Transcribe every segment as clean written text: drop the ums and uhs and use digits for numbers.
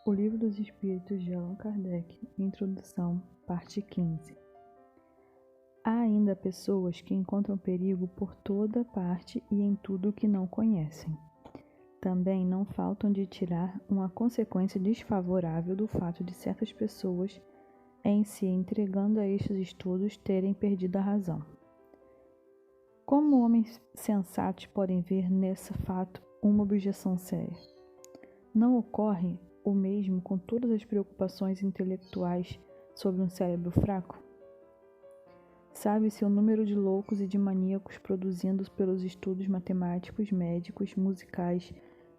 O Livro dos Espíritos de Allan Kardec, Introdução, parte 15. Há ainda pessoas que encontram perigo por toda parte e em tudo que não conhecem. Também não faltam de tirar uma consequência desfavorável do fato de certas pessoas, em se entregando a estes estudos, terem perdido a razão. Como homens sensatos podem ver nesse fato uma objeção séria? Não ocorre o mesmo com todas as preocupações intelectuais sobre um cérebro fraco? Sabe-se o número de loucos e de maníacos produzidos pelos estudos matemáticos, médicos, musicais,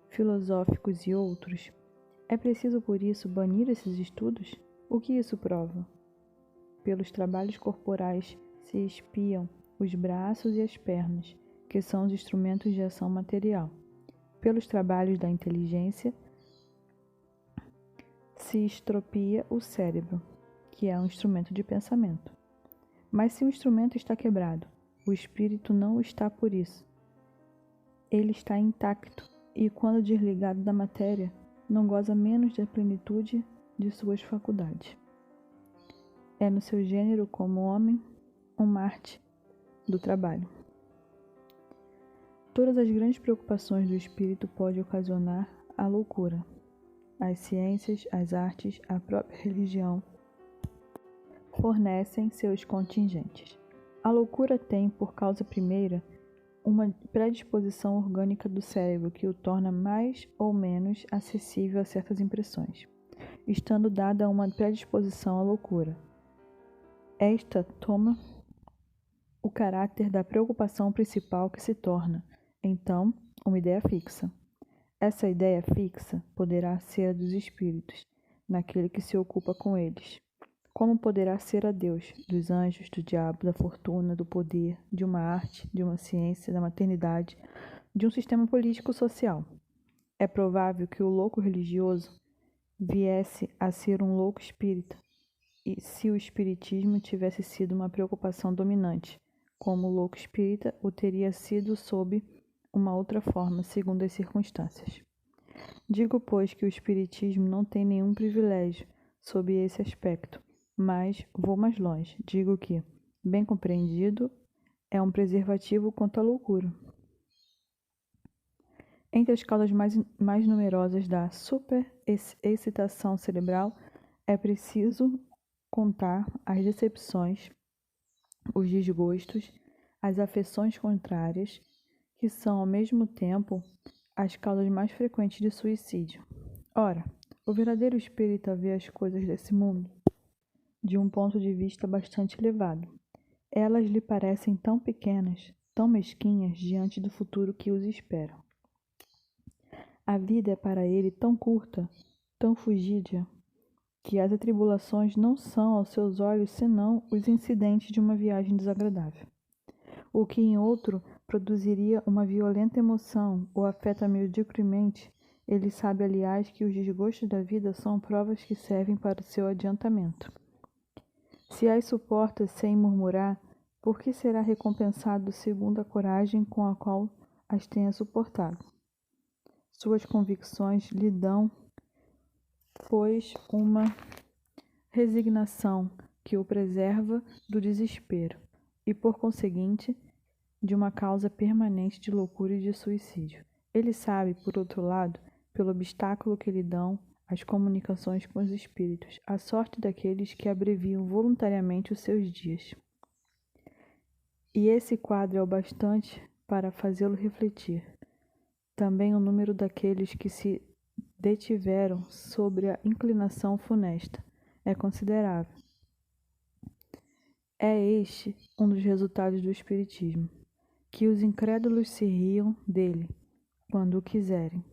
filosóficos e outros? É preciso, por isso, banir esses estudos? O que isso prova? Pelos trabalhos corporais se espiam os braços e as pernas, que são os instrumentos de ação material. Pelos trabalhos da inteligência se estropia o cérebro, que é um instrumento de pensamento. Mas se o instrumento está quebrado, o espírito não está por isso. Ele está intacto e, quando desligado da matéria, não goza menos da plenitude de suas faculdades. É no seu gênero como homem, um Marte do trabalho. Todas as grandes preocupações do espírito podem ocasionar a loucura. As ciências, as artes, a própria religião fornecem seus contingentes. A loucura tem, por causa primeira, uma predisposição orgânica do cérebro que o torna mais ou menos acessível a certas impressões. Estando dada uma predisposição à loucura, esta toma o caráter da preocupação principal que se torna, então, uma ideia fixa. Essa ideia fixa poderá ser a dos espíritos, naquele que se ocupa com eles. Como poderá ser a Deus, dos anjos, do diabo, da fortuna, do poder, de uma arte, de uma ciência, da maternidade, de um sistema político-social? É provável que o louco religioso viesse a ser um louco espírita, e se o espiritismo tivesse sido uma preocupação dominante, como o louco espírita o teria sido sob uma outra forma, segundo as circunstâncias. Digo, pois, que o espiritismo não tem nenhum privilégio sob esse aspecto, mas vou mais longe. Digo que, bem compreendido, é um preservativo contra a loucura. Entre as causas mais numerosas da superexcitação cerebral, é preciso contar as decepções, os desgostos, as afeições contrárias, que são, ao mesmo tempo, as causas mais frequentes de suicídio. Ora, o verdadeiro espírita vê as coisas desse mundo de um ponto de vista bastante elevado. Elas lhe parecem tão pequenas, tão mesquinhas diante do futuro que os espera. A vida é para ele tão curta, tão fugídia, que as atribulações não são aos seus olhos senão os incidentes de uma viagem desagradável. O que em outro produziria uma violenta emoção ou afeta medíocremente, ele sabe, aliás, que os desgostos da vida são provas que servem para o seu adiantamento. Se as suporta sem murmurar, por que será recompensado segundo a coragem com a qual as tenha suportado? Suas convicções lhe dão, pois, uma resignação que o preserva do desespero e, por conseguinte, de uma causa permanente de loucura e de suicídio. Ele sabe, por outro lado, pelo obstáculo que lhe dão as comunicações com os espíritos, a sorte daqueles que abreviam voluntariamente os seus dias. E esse quadro é o bastante para fazê-lo refletir. Também o número daqueles que se detiveram sobre a inclinação funesta é considerável. É este um dos resultados do espiritismo, que os incrédulos se riam dele, quando o quiserem.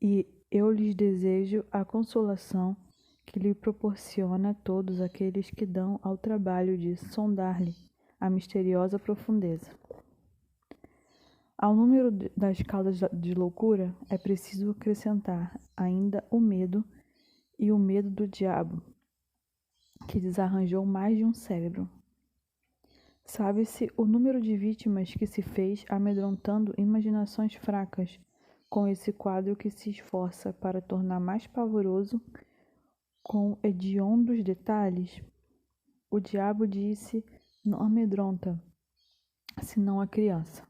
E eu lhes desejo a consolação que lhe proporciona a todos aqueles que dão ao trabalho de sondar-lhe a misteriosa profundeza. Ao número das causas de loucura é preciso acrescentar ainda o medo e o medo do diabo, que desarranjou mais de um cérebro. Sabe-se o número de vítimas que se fez amedrontando imaginações fracas com esse quadro que se esforça para tornar mais pavoroso com hediondos detalhes? O diabo disse: não amedronta, senão a criança.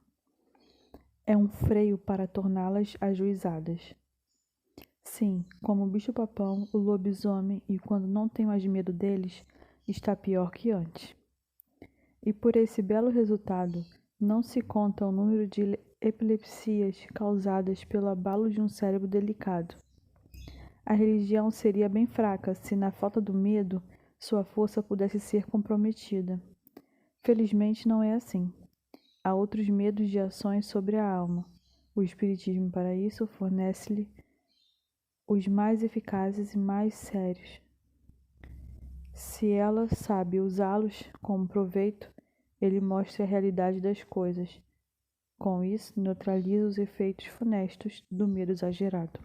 É um freio para torná-las ajuizadas. Sim, como o bicho-papão, o lobisomem, e quando não tem mais medo deles, está pior que antes. E por esse belo resultado, não se conta o número de epilepsias causadas pelo abalo de um cérebro delicado. A religião seria bem fraca se, na falta do medo, sua força pudesse ser comprometida. Felizmente não é assim. Há outros medos de ações sobre a alma. O Espiritismo, para isso, fornece-lhe os mais eficazes e mais sérios. Se ela sabe usá-los como proveito, ele mostra a realidade das coisas. Com isso, neutraliza os efeitos funestos do medo exagerado.